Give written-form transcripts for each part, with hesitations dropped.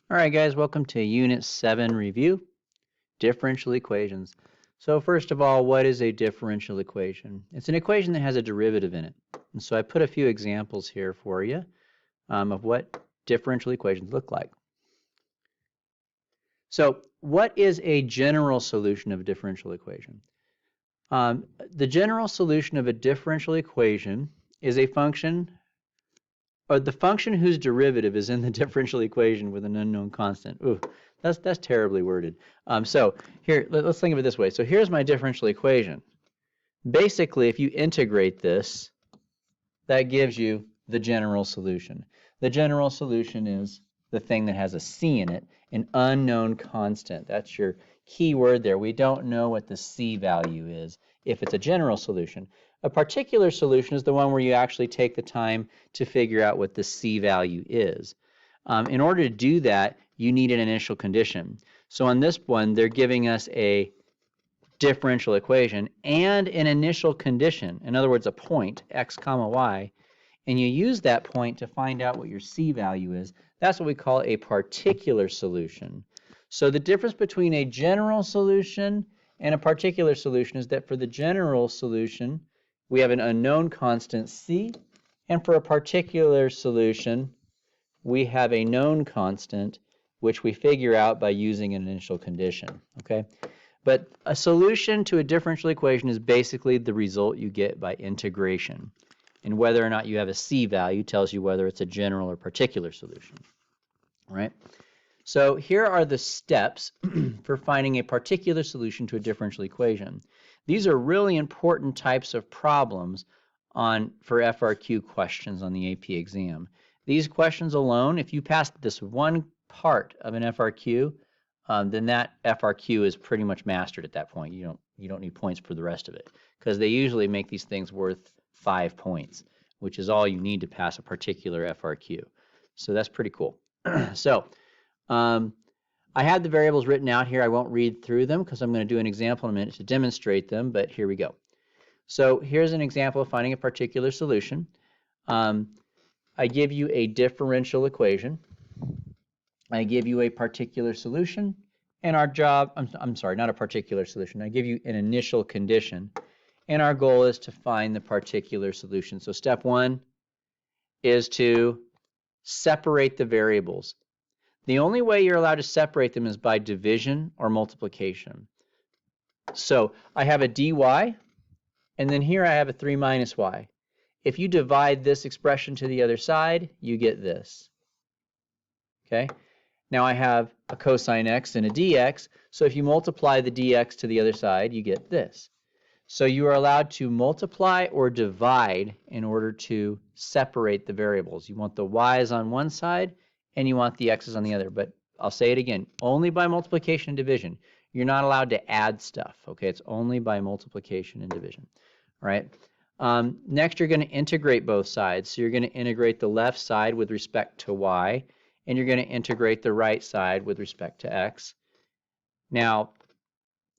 All right, guys, welcome to Unit 7 review, differential equations. So first of all, what is a differential equation? It's an equation that has a derivative in it. And so I put a few examples here for you of what differential equations look like. So what is a general solution of a differential equation? The general solution of a differential equation is a function, or the function whose derivative is in the differential equation with an unknown constant. Ooh, that's terribly worded. So here, let's think of it this way. So here's my differential equation. Basically, if you integrate this, that gives you the general solution. The general solution is the thing that has a c in it, an unknown constant. That's your key word there. We don't know what the c value is if it's a general solution. A particular solution is the one where you actually take the time to figure out what the c value is. In order to do that, you need an initial condition. So on this one, they're giving us a differential equation and an initial condition, in other words, a point, x comma y, and you use that point to find out what your c value is. That's what we call a particular solution. So the difference between a general solution and a particular solution is that for the general solution, we have an unknown constant c, and for a particular solution, we have a known constant, which we figure out by using an initial condition, okay? But a solution to a differential equation is basically the result you get by integration. And whether or not you have a c value tells you whether it's a general or particular solution, right? So here are the steps for finding a particular solution to a differential equation. These are really important types of problems for FRQ questions on the AP exam. These questions alone, if you pass this one part of an FRQ, then that FRQ is pretty much mastered at that point. You don't need points for the rest of it, because they usually make these things worth 5 points, which is all you need to pass a particular FRQ. So that's pretty cool. So I had the variables written out here. I won't read through them because I'm going to do an example in a minute to demonstrate them, but here we go. So here's an example of finding a particular solution. I give you a differential equation. I give you a particular solution, and our job, I'm sorry, not a particular solution. I give you an initial condition, and our goal is to find the particular solution. So step one is to separate the variables. The only way you're allowed to separate them is by division or multiplication. So I have a dy, and then here I have a 3 minus y. If you divide this expression to the other side, you get this. Okay? Now I have a cosine x and a dx, so if you multiply the dx to the other side, you get this. So you are allowed to multiply or divide in order to separate the variables. You want the y's on one side, and you want the x's on the other. But I'll say it again, only by multiplication and division. You're not allowed to add stuff, okay? It's only by multiplication and division, all right? Next, you're going to integrate both sides. So you're going to integrate the left side with respect to y, and you're going to integrate the right side with respect to x. Now,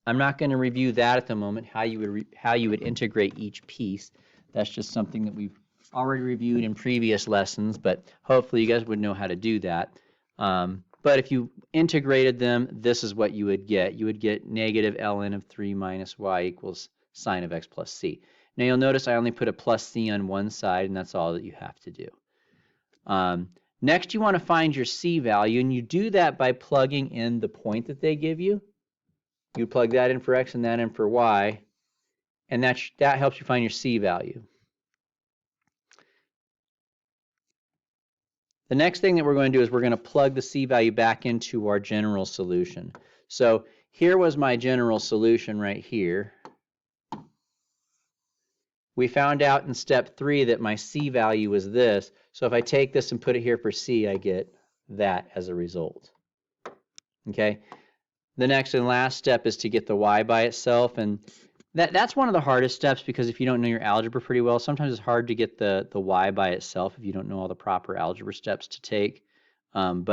I'm not going to review that at the moment, how you would integrate each piece. That's just something that we've already reviewed in previous lessons, but hopefully you guys would know how to do that. But if you integrated them, this is what you would get. You would get negative ln of 3 minus y equals sine of x plus c. Now you'll notice I only put a plus c on one side, and that's all that you have to do. Next, you want to find your c value, and you do that by plugging in the point that they give you. You plug that in for x and that in for y, and that helps you find your c value. The next thing that we're going to do is we're going to plug the c value back into our general solution. So here was my general solution right here. We found out in step 3 that my c value was this. So if I take this and put it here for c, I get that as a result. Okay? The next and last step is to get the y by itself, and that's one of the hardest steps, because if you don't know your algebra pretty well, sometimes it's hard to get the y by itself if you don't know all the proper algebra steps to take. And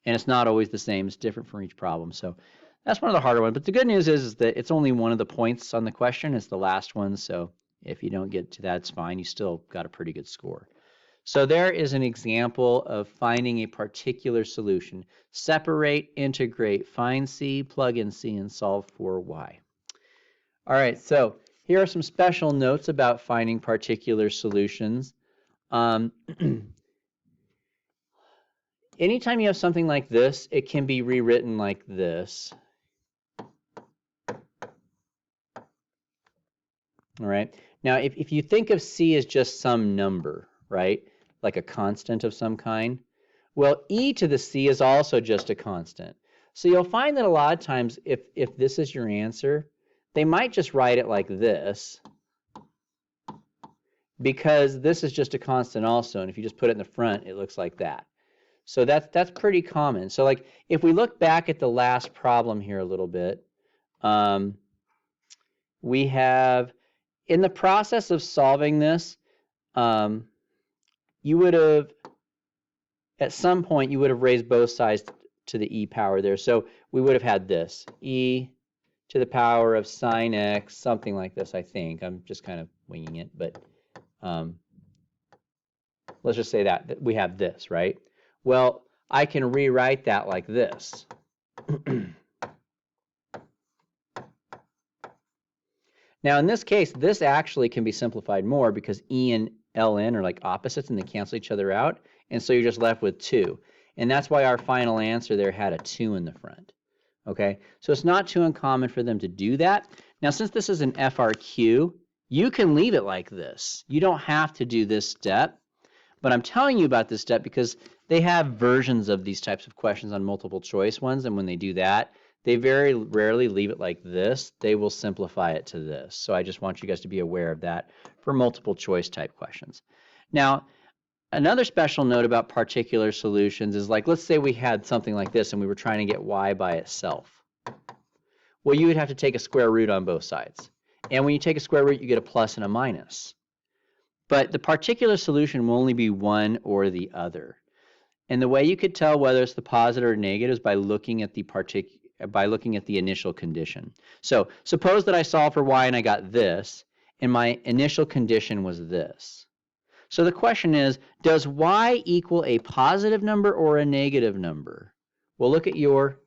it's not always the same. It's different for each problem. So that's one of the harder ones. But the good news is that it's only one of the points on the question. It's the last one. So if you don't get to that, it's fine. You still got a pretty good score. So there is an example of finding a particular solution. Separate, integrate, find C, plug in C, and solve for Y. All right, so here are some special notes about finding particular solutions. Anytime you have something like this, it can be rewritten like this. All right. Now, if you think of C as just some number, right, like a constant of some kind, well, e to the C is also just a constant. So you'll find that a lot of times if this is your answer, they might just write it like this because this is just a constant also, and if you just put it in the front, it looks like that. So that's pretty common. So like if we look back at the last problem here a little bit, we have, in the process of solving this, you would have, at some point, you would have raised both sides to the e power there. So we would have had this, e to the power of sine x, something like this, I think. I'm just kind of winging it, but let's just say that we have this, right? Well, I can rewrite that like this. Now, in this case, this actually can be simplified more because e and ln are like opposites and they cancel each other out. And so you're just left with 2. And that's why our final answer there had a 2 in the front. Okay, so it's not too uncommon for them to do that. Now, since this is an FRQ, you can leave it like this. You don't have to do this step. But I'm telling you about this step because they have versions of these types of questions on multiple choice ones. And when they do that, they very rarely leave it like this. They will simplify it to this. So I just want you guys to be aware of that for multiple choice type questions. Now, another special note about particular solutions is like, let's say we had something like this and we were trying to get y by itself. Well, you would have to take a square root on both sides. And when you take a square root, you get a plus and a minus. But the particular solution will only be one or the other. And the way you could tell whether it's the positive or negative is by looking at the initial condition. So suppose that I solved for y and I got this, and my initial condition was this. So the question is, does y equal a positive number or a negative number? Well, look at your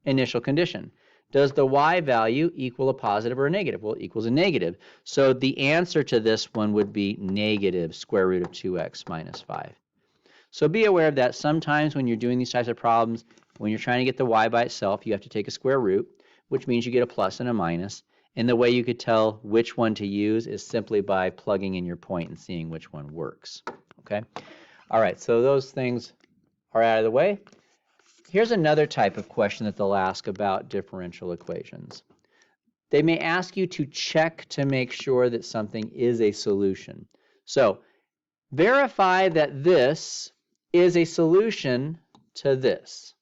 initial condition. Does the y value equal a positive or a negative? Well, it equals a negative. So the answer to this one would be negative square root of 2x minus 5. So be aware of that. Sometimes when you're doing these types of problems, when you're trying to get the y by itself, you have to take a square root, which means you get a plus and a minus. And the way you could tell which one to use is simply by plugging in your point and seeing which one works. Okay? All right, so those things are out of the way. Here's another type of question that they'll ask about differential equations. They may ask you to check to make sure that something is a solution. So verify that this is a solution to this.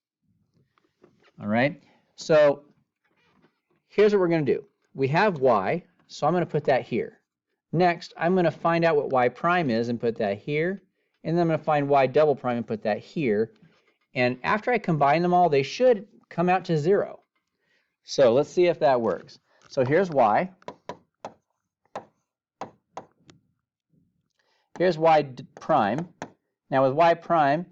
All right, so here's what we're going to do. We have y, so I'm going to put that here. Next, I'm going to find out what y prime is and put that here. And then I'm going to find y double prime and put that here. And after I combine them all, they should come out to 0. So let's see if that works. So here's y. Here's y prime. Now with y prime,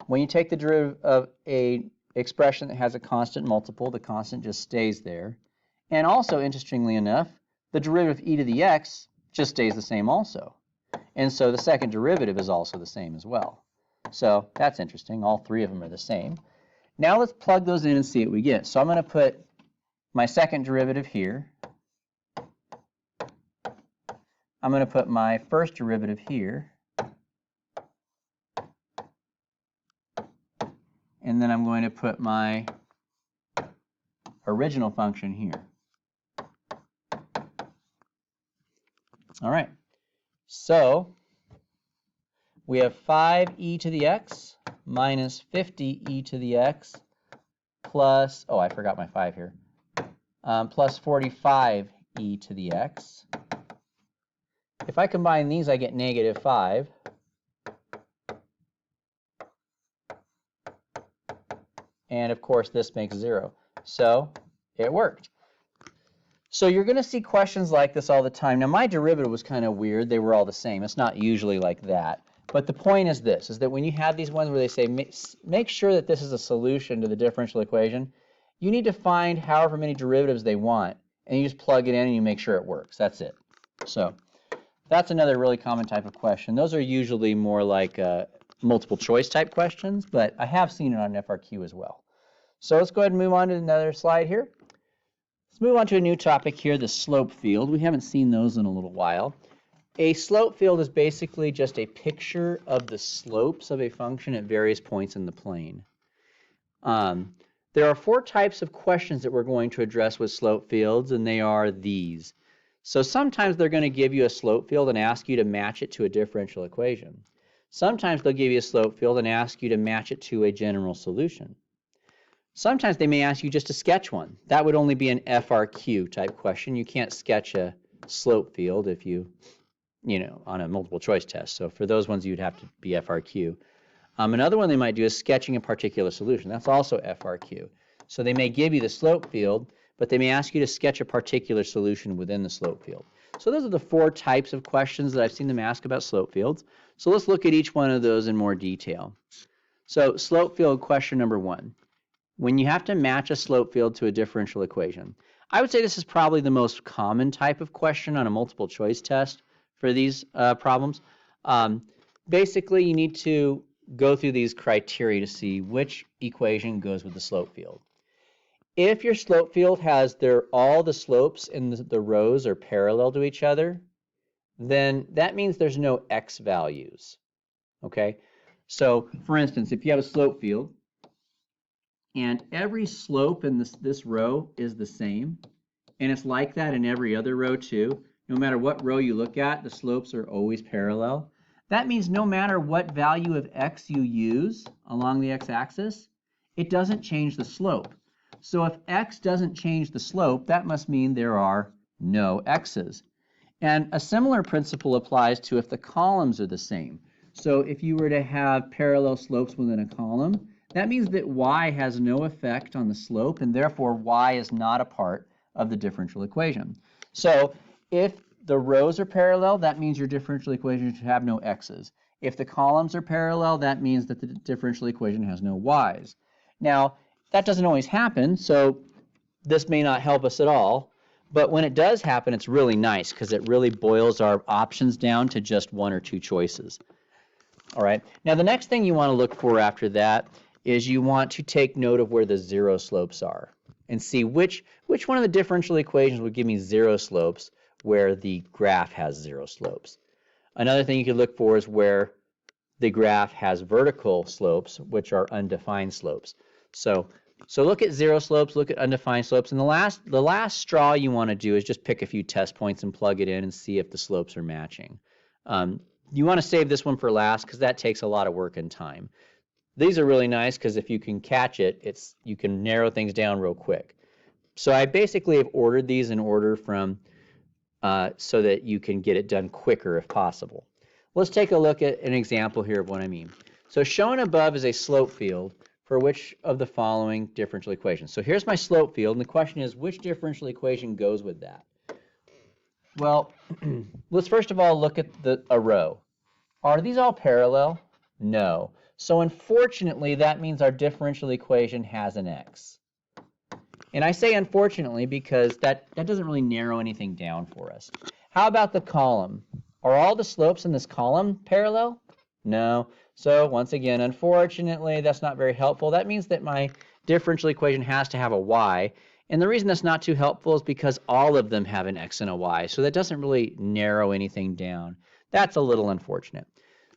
when you take the derivative of an expression that has a constant multiple, the constant just stays there. And also, interestingly enough, the derivative of e to the x just stays the same also. And so the second derivative is also the same as well. So that's interesting. All three of them are the same. Now let's plug those in and see what we get. So I'm going to put my second derivative here. I'm going to put my first derivative here. And then I'm going to put my original function here. All right. So we have 5e to the x minus 50e to the x plus, oh, I forgot my 5 here, plus 45e to the x. If I combine these, I get negative 5. And of course, this makes 0. So it worked. So you're going to see questions like this all the time. Now, my derivative was kind of weird. They were all the same. It's not usually like that. But the point is this, is that when you have these ones where they say make sure that this is a solution to the differential equation, you need to find however many derivatives they want, and you just plug it in and you make sure it works. That's it. So that's another really common type of question. Those are usually more like multiple choice type questions, but I have seen it on FRQ as well. So let's go ahead and move on to another slide here. Let's move on to a new topic here, the slope field. We haven't seen those in a little while. A slope field is basically just a picture of the slopes of a function at various points in the plane. There are 4 types of questions that we're going to address with slope fields, and they are these. So sometimes they're going to give you a slope field and ask you to match it to a differential equation. Sometimes they'll give you a slope field and ask you to match it to a general solution. Sometimes they may ask you just to sketch one. That would only be an FRQ type question. You can't sketch a slope field if you know, on a multiple choice test. So for those ones, you'd have to be FRQ. Another one they might do is sketching a particular solution. That's also FRQ. So they may give you the slope field, but they may ask you to sketch a particular solution within the slope field. So those are the 4 types of questions that I've seen them ask about slope fields. So let's look at each one of those in more detail. So slope field question number 1. When you have to match a slope field to a differential equation, I would say this is probably the most common type of question on a multiple choice test for these problems. Basically, you need to go through these criteria to see which equation goes with the slope field. If your slope field has all the slopes in the rows are parallel to each other, then that means there's no x values. Okay? So, for instance, if you have a slope field, and every slope in this row is the same, and it's like that in every other row too. No matter what row you look at, the slopes are always parallel. That means no matter what value of x you use along the x-axis, it doesn't change the slope. So if x doesn't change the slope, that must mean there are no x's. And a similar principle applies to if the columns are the same. So if you were to have parallel slopes within a column, that means that y has no effect on the slope, and therefore y is not a part of the differential equation. So if the rows are parallel, that means your differential equation should have no x's. If the columns are parallel, that means that the differential equation has no y's. Now, that doesn't always happen, so this may not help us at all, but when it does happen, it's really nice because it really boils our options down to just 1 or 2 choices. All right, now the next thing you want to look for after that is you want to take note of where the 0 slopes are and see which one of the differential equations would give me 0 slopes where the graph has 0 slopes. Another thing you could look for is where the graph has vertical slopes, which are undefined slopes. So look at 0 slopes, look at undefined slopes, and the last straw you want to do is just pick a few test points and plug it in and see if the slopes are matching. You want to save this one for last because that takes a lot of work and time. These are really nice because if you can catch it, you can narrow things down real quick. So I basically have ordered these in order from so that you can get it done quicker if possible. Let's take a look at an example here of what I mean. So shown above is a slope field for which of the following differential equations. So here's my slope field, and the question is which differential equation goes with that? Well, let's first of all look at a row. Are these all parallel? No. So unfortunately, that means our differential equation has an x. And I say unfortunately because that doesn't really narrow anything down for us. How about the column? Are all the slopes in this column parallel? No. So once again, unfortunately, that's not very helpful. That means that my differential equation has to have a y. And the reason that's not too helpful is because all of them have an x and a y. So that doesn't really narrow anything down. That's a little unfortunate.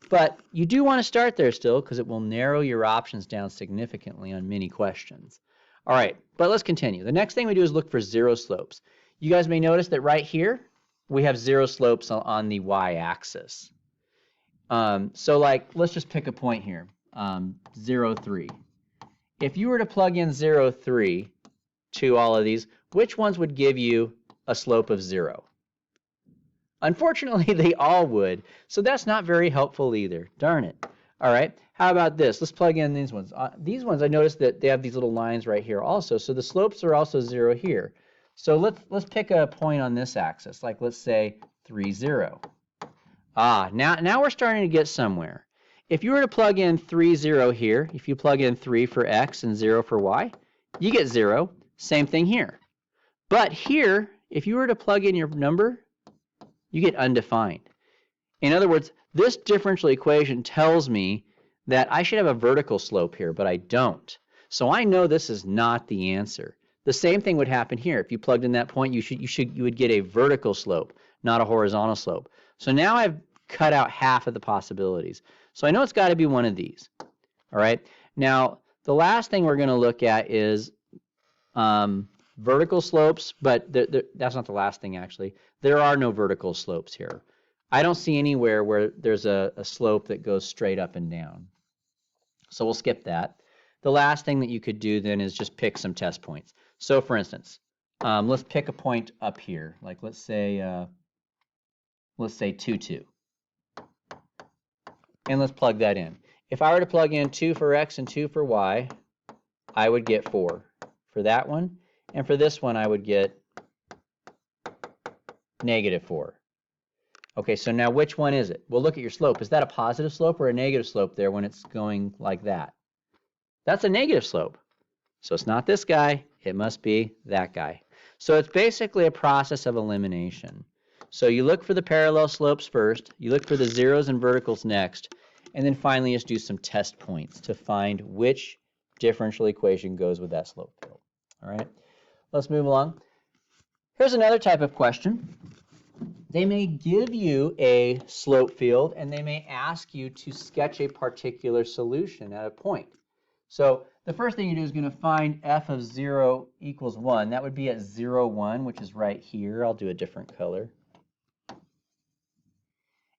But you do want to start there still because it will narrow your options down significantly on many questions. All right, but let's continue. The next thing we do is look for 0 slopes. You guys may notice that right here, we have 0 slopes on the y-axis. So let's just pick a point here, 0, 3. If you were to plug in 0, 3 to all of these, which ones would give you a slope of 0? Unfortunately, they all would, so that's not very helpful either. Darn it. All right, how about this? Let's plug in these ones. These ones, I noticed that they have these little lines right here also, so the slopes are also 0 here. So let's pick a point on this axis, like let's say 3, 0. Now we're starting to get somewhere. if you were to plug in 3, 0 here, if you plug in 3 for x and 0 for y, you get 0. Same thing here. But here, if you were to plug in your number, you get undefined. In other words, this differential equation tells me that I should have a vertical slope here, but I don't. So I know this is not the answer. The same thing would happen here. If you plugged in that point, you would get a vertical slope, not a horizontal slope. So now I've cut out half of the possibilities. So I know it's got to be one of these. All right. Now, the last thing we're going to look at is vertical slopes, but that's not the last thing, actually. There are no vertical slopes here. I don't see anywhere where there's a slope that goes straight up and down. So we'll skip that. The last thing that you could do then is just pick some test points. So for instance, let's pick a point up here. Like let's say 2, 2. And let's plug that in. If I were to plug in 2 for x and 2 for y, I would get 4 for that one. And for this one, I would get -4. Okay, so now which one is it? Well, look at your slope. Is that a positive slope or a negative slope there when it's going like that? That's a negative slope. So it's not this guy. It must be that guy. So it's basically a process of elimination. So you look for the parallel slopes first. You look for the zeros and verticals next. And then finally just do some test points to find which differential equation goes with that slope field. All right, let's move along. Here's another type of question. They may give you a slope field and they may ask you to sketch a particular solution at a point. So the first thing you do is going to find f of 0 equals 1. That would be at 0, 1, which is right here. I'll do a different color.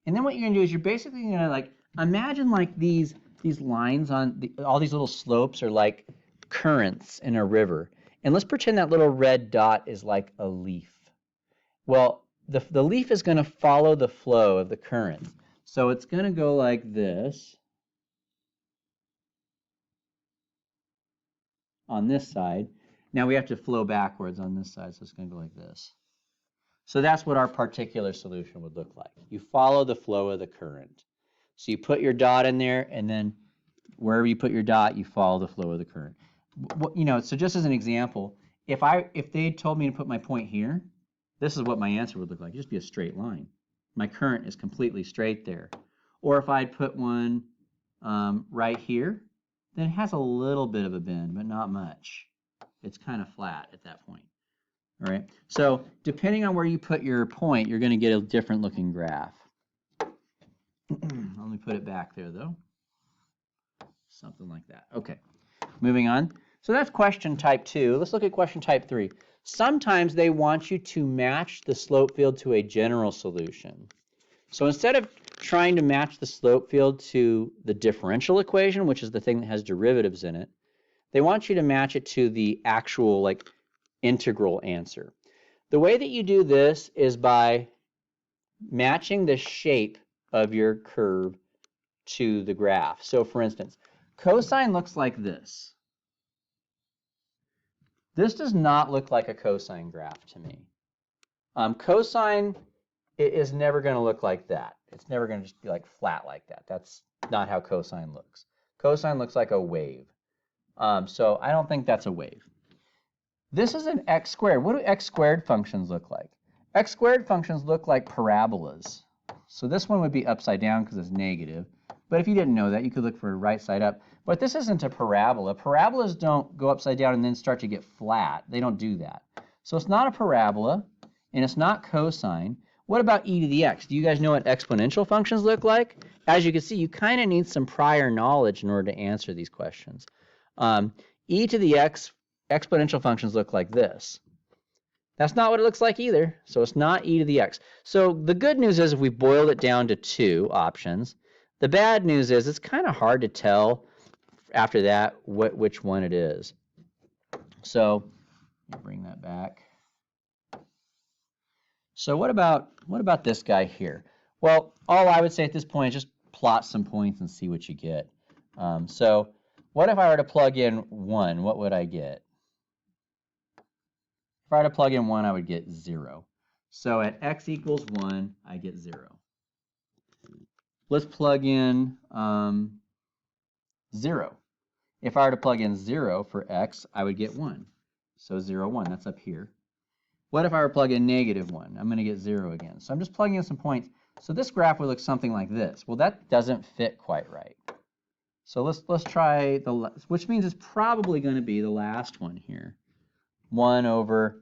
And then what you're going to do is you're basically going to like imagine like these lines on all these little slopes are like currents in a river. And let's pretend that little red dot is like a leaf. Well, the leaf is going to follow the flow of the current. So it's going to go like this on this side. Now we have to flow backwards on this side, so it's going to go like this. So that's what our particular solution would look like. You follow the flow of the current. So you put your dot in there, and then wherever you put your dot, you follow the flow of the current. You know, so just as an example, if they told me to put my point here, this is what my answer would look like. It'd just be a straight line. My current is completely straight there. Or if I'd put one right here, then it has a little bit of a bend, but not much. It's kind of flat at that point. All right. So depending on where you put your point, you're going to get a different looking graph. Let me put it back there, though. Something like that. Okay. Moving on. So that's question type 2. Let's look at question type 3. Sometimes they want you to match the slope field to a general solution. So instead of trying to match the slope field to the differential equation, which is the thing that has derivatives in it, they want you to match it to the actual like integral answer. The way that you do this is by matching the shape of your curve to the graph. So for instance, cosine looks like this. This does not look like a cosine graph to me. Cosine is never going to look like that. It's never going to just be like flat like that. That's not how cosine looks. Cosine looks like a wave. So I don't think that's a wave. This is an x squared. What do x squared functions look like? X squared functions look like parabolas. So this one would be upside down because it's negative. But if you didn't know that, you could look for right side up. But this isn't a parabola. Parabolas don't go upside down and then start to get flat. They don't do that. So it's not a parabola, and it's not cosine. What about e to the x? Do you guys know what exponential functions look like? As you can see, you kind of need some prior knowledge in order to answer these questions. E to the x exponential functions look like this. That's not what it looks like either, so it's not e to the x. So the good news is if we boiled it down to 2 options. The bad news is it's kind of hard to tell after that which one it is. So bring that back. So what about this guy here? Well, all I would say at this point is just plot some points and see what you get. So what if I were to plug in 1? What would I get? If I were to plug in 1, I would get 0. So at x equals 1, I get 0. let's plug in 0. If I were to plug in 0 for x, I would get 1. So 0, 1, that's up here. What if I were to plug in -1? I'm going to get 0 again. So I'm just plugging in some points. So this graph would look something like this. Well, that doesn't fit quite right. So let's try which means it's probably going to be the last one here. 1 over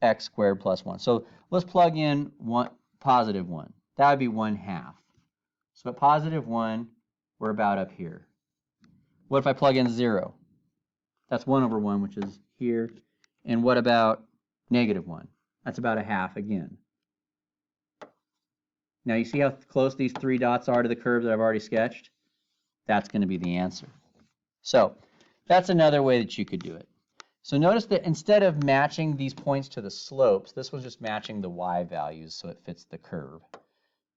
x squared plus 1. So let's plug in +1. That would be 1/2. So at +1, we're about up here. What if I plug in 0? That's 1 over 1, which is here. And what about -1? That's about 1/2 again. Now you see how close these 3 dots are to the curve that I've already sketched? That's going to be the answer. So that's another way that you could do it. So notice that instead of matching these points to the slopes, this was just matching the y values so it fits the curve.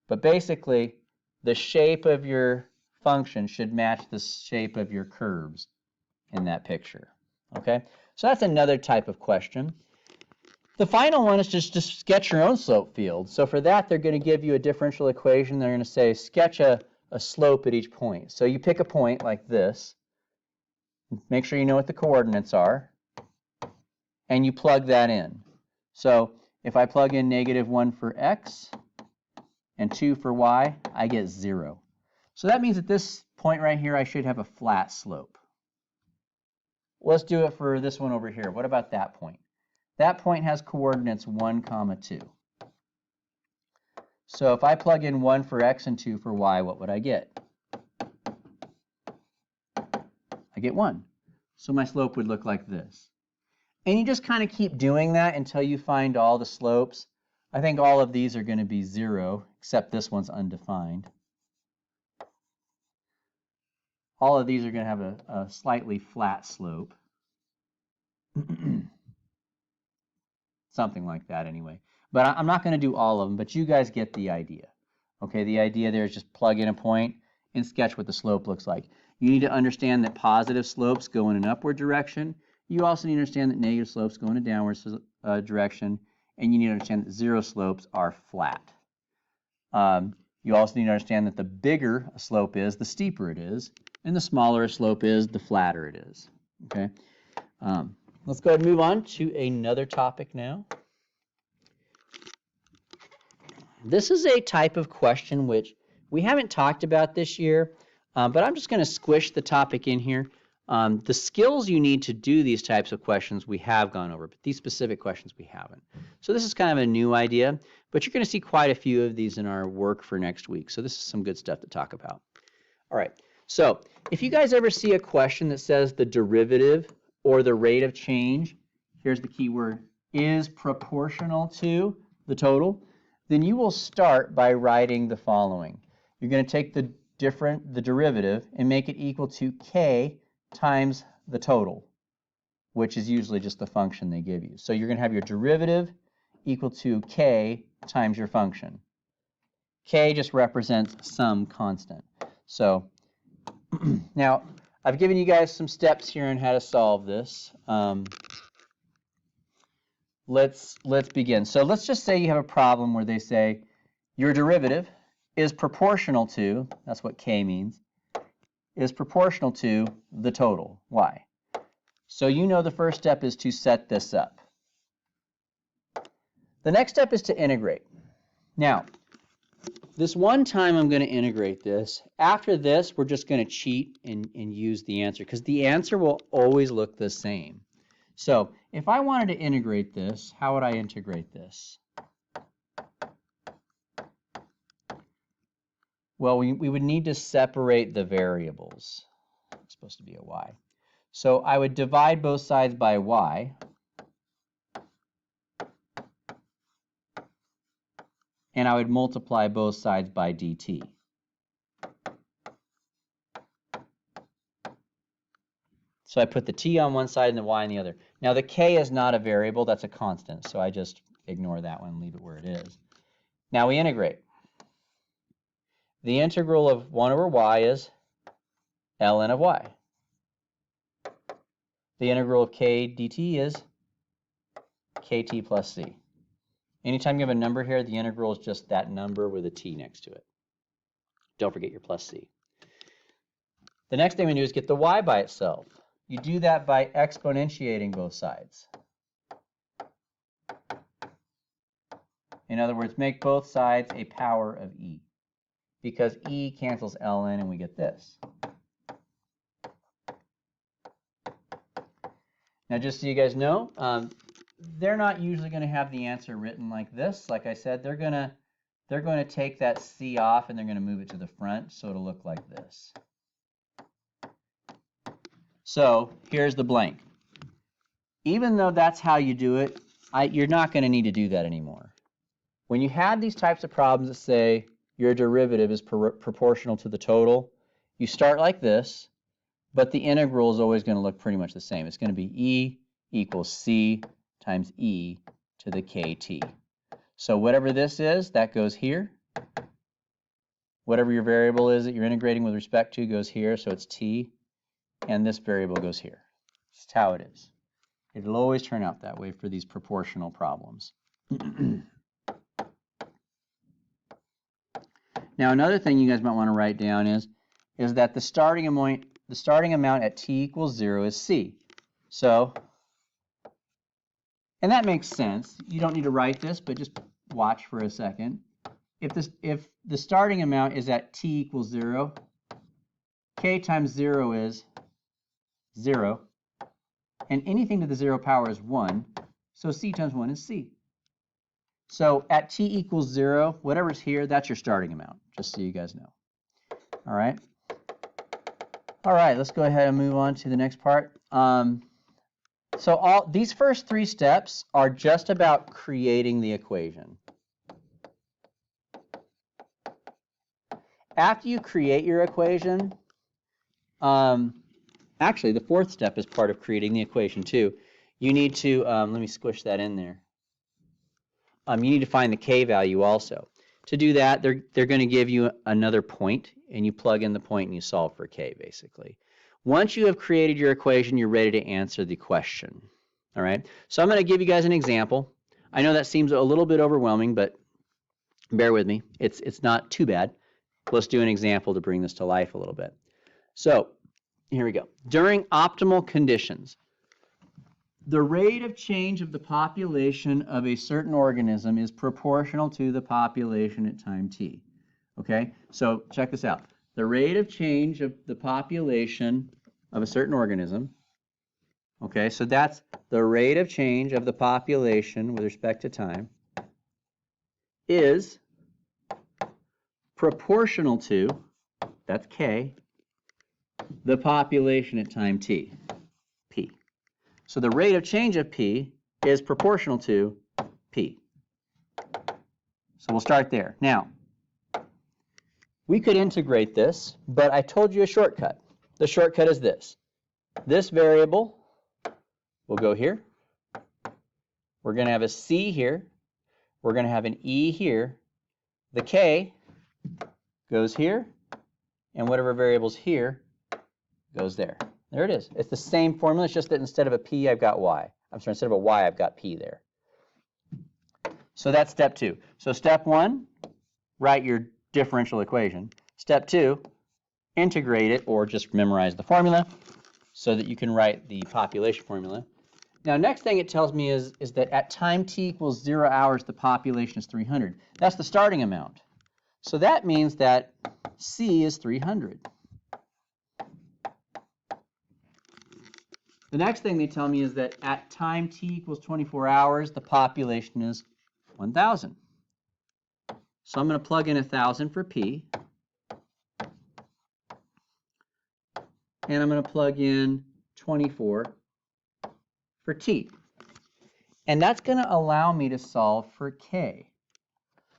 But basically, the shape of your function should match the shape of your curves in that picture. Okay? So that's another type of question. The final one is just to sketch your own slope field. So for that, they're going to give you a differential equation. They're going to say sketch a slope at each point. So you pick a point like this. Make sure you know what the coordinates are. And you plug that in. So if I plug in -1 for x and 2 for y, I get 0. So that means at this point right here, I should have a flat slope. Let's do it for this one over here. What about that point? That point has coordinates 1, 2. So if I plug in 1 for x and 2 for y, what would I get? I get 1. So my slope would look like this. And you just kind of keep doing that until you find all the slopes. I think all of these are going to be 0, except this one's undefined. All of these are going to have a slightly flat slope. Something like that anyway. But I'm not going to do all of them, but you guys get the idea. Okay, the idea there is just plug in a point and sketch what the slope looks like. You need to understand that positive slopes go in an upward direction. You also need to understand that negative slopes go in a downward direction, and you need to understand that 0 slopes are flat. You also need to understand that the bigger a slope is, the steeper it is, and the smaller a slope is, the flatter it is. Okay. Let's go ahead and move on to another topic now. This is a type of question which we haven't talked about this year, but I'm just going to squish the topic in here. The skills you need to do these types of questions we have gone over, but these specific questions we haven't. So this is kind of a new idea, but you're going to see quite a few of these in our work for next week. So this is some good stuff to talk about. All right, so if you guys ever see a question that says the derivative or the rate of change, here's the key word, is proportional to the total, then you will start by writing the following. You're going to take the derivative and make it equal to k times the total, which is usually just the function they give you. So you're going to have your derivative equal to k times your function. K just represents some constant. So now I've given you guys some steps here on how to solve this. Let's begin. So let's just say you have a problem where they say your derivative is proportional to, that's what k means, is proportional to the total, y. So you know the first step is to set this up. The next step is to integrate. Now, this one time I'm going to integrate this. After this, we're just going to cheat and use the answer, because the answer will always look the same. So if I wanted to integrate this, how would I integrate this? Well, we would need to separate the variables. It's supposed to be a y. So I would divide both sides by y. And I would multiply both sides by dt. So I put the t on one side and the y on the other. Now the k is not a variable, that's a constant, so I just ignore that one and leave it where it is. Now we integrate. The integral of 1 over y is ln of y. The integral of k dt is kt plus c. Anytime you have a number here, the integral is just that number with a t next to it. Don't forget your plus c. The next thing we do is get the y by itself. You do that by exponentiating both sides. In other words, make both sides a power of e, because e cancels ln and we get this. Now, just so you guys know, they're not usually going to have the answer written like this. Like I said, they're going to take that c off and they're going to move it to the front, so it'll look like this. So here's the blank. Even though that's how you do it, you're not going to need to do that anymore. When you have these types of problems that say your derivative is proportional to the total, you start like this, but the integral is always going to look pretty much the same. It's going to be e equals c times e to the kt. So whatever this is, that goes here. Whatever your variable is that you're integrating with respect to goes here, so it's t, and this variable goes here. That's how it is. It'll always turn out that way for these proportional problems. Now, another thing you guys might want to write down is that the starting amount at t equals 0 is c. So, and that makes sense. You don't need to write this, but just watch for a second. If the starting amount is at t equals 0, k times 0 is 0, and anything to the 0 power is 1, so c times 1 is c. So at t equals 0, whatever's here, that's your starting amount, just so you guys know. All right? All right, let's go ahead and move on to the next part. So these first 3 steps are just about creating the equation. After you create your equation, actually the 4th step is part of creating the equation too. You need to, let me squish that in there. You need to find the k value also. To do that, they're going to give you another point, and you plug in the point and you solve for k, basically. Once you have created your equation, you're ready to answer the question. All right? So I'm going to give you guys an example. I know that seems a little bit overwhelming, but bear with me. It's not too bad. Let's do an example to bring this to life a little bit. So here we go. During optimal conditions, the rate of change of the population of a certain organism is proportional to the population at time t. Okay, so check this out. The rate of change of the population of a certain organism, okay, so that's the rate of change of the population with respect to time, is proportional to, that's k, the population at time t, p. So the rate of change of p is proportional to p. So we'll start there. Now, we could integrate this, but I told you a shortcut. The shortcut is this. This variable will go here. We're going to have a c here. We're going to have an e here. The k goes here, and whatever variable's here goes there. There it is. It's the same formula. It's just that instead of a p, I've got y. I'm sorry, instead of a y, I've got p there. So that's step 2. So step 1, write your differential equation. Step 2, integrate it or just memorize the formula so that you can write the population formula. Now, next thing it tells me is that at time t equals 0 hours, the population is 300. That's the starting amount. So that means that c is 300. The next thing they tell me is that at time t equals 24 hours, the population is 1,000. So I'm going to plug in 1,000 for p. And I'm going to plug in 24 for t. And that's going to allow me to solve for k.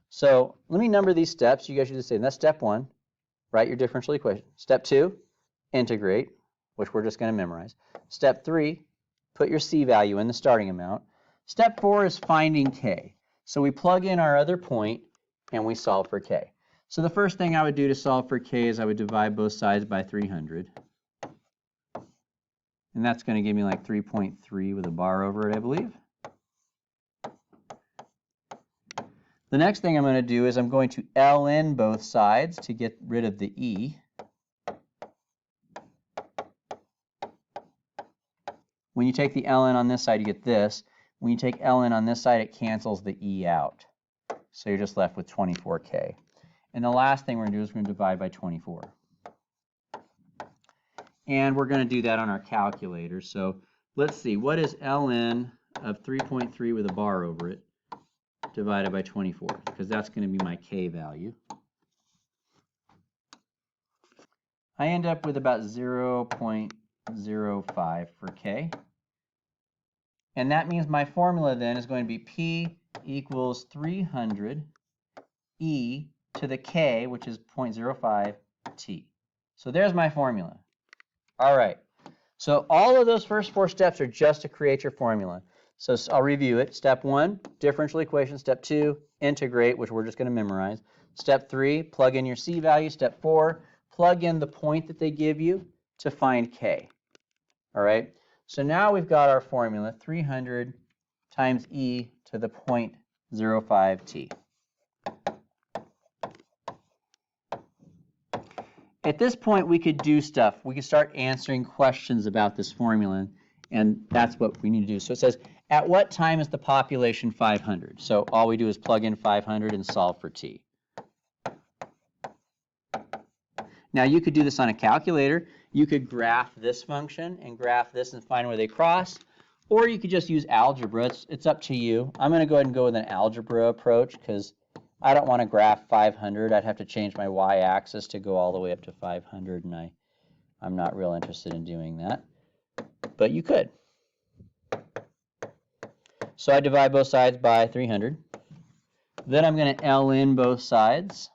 So let me number these steps. You guys should do the same. That's step 1. Write your differential equation. Step 2, integrate, which we're just going to memorize. Step 3, put your c value in the starting amount. Step 4 is finding k. So we plug in our other point and we solve for k. So the first thing I would do to solve for k is I would divide both sides by 300. And that's going to give me like 3.3 with a bar over it, I believe. The next thing I'm going to do is I'm going to ln both sides to get rid of the e. When you take the ln on this side, you get this. When you take ln on this side, it cancels the e out. So you're just left with 24k. And the last thing we're going to do is we're going to divide by 24. And we're going to do that on our calculator. So let's see, what is ln of 3.3 with a bar over it divided by 24? Because that's going to be my k value. I end up with about 0.05 for k. And that means my formula then is going to be P equals 300 e to the k, which is 0.05 t. So there's my formula. All right. So all of those first 4 steps are just to create your formula. So I'll review it. Step 1, differential equation. Step 2, integrate, which we're just going to memorize. Step 3, plug in your c value. Step 4, plug in the point that they give you to find k. All right. So now we've got our formula, 300 times e to the 0.05 t. At this point, we could do stuff. We could start answering questions about this formula, and that's what we need to do. So it says, at what time is the population 500? So all we do is plug in 500 and solve for t. Now you could do this on a calculator. You could graph this function and graph this and find where they cross, or you could just use algebra. It's up to you. I'm going to go ahead and go with an algebra approach because I don't want to graph 500. I'd have to change my y-axis to go all the way up to 500, and I'm not real interested in doing that. But you could. So I divide both sides by 300. Then I'm going to ln both sides.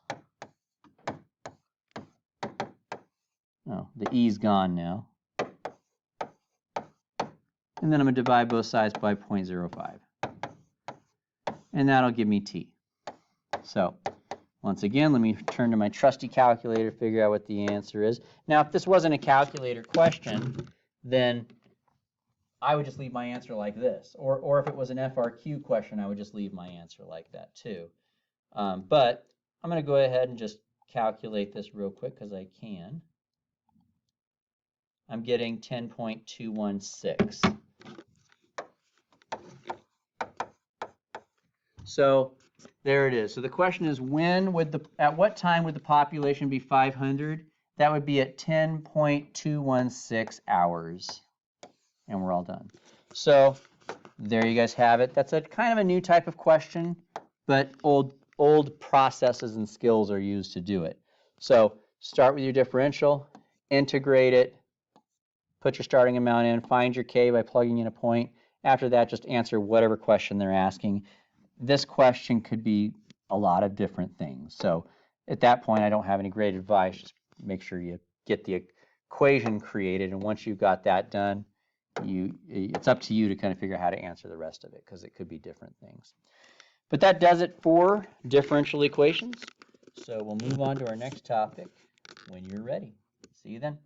Oh, the e's gone now. And then I'm going to divide both sides by 0.05. And that'll give me t. So once again, let me turn to my trusty calculator to figure out what the answer is. Now, if this wasn't a calculator question, then I would just leave my answer like this. Or if it was an FRQ question, I would just leave my answer like that too. But I'm going to go ahead and just calculate this real quick because I can. I'm getting 10.216. So there it is. So the question is, at what time would the population be 500? That would be at 10.216 hours. And we're all done. So there you guys have it. That's a kind of a new type of question, but old processes and skills are used to do it. So start with your differential, integrate it, put your starting amount in, find your k by plugging in a point. After that, just answer whatever question they're asking. This question could be a lot of different things. So at that point, I don't have any great advice. Just make sure you get the equation created, and once you've got that done, it's up to you to kind of figure out how to answer the rest of it, because it could be different things. But that does it for differential equations. So we'll move on to our next topic when you're ready. See you then.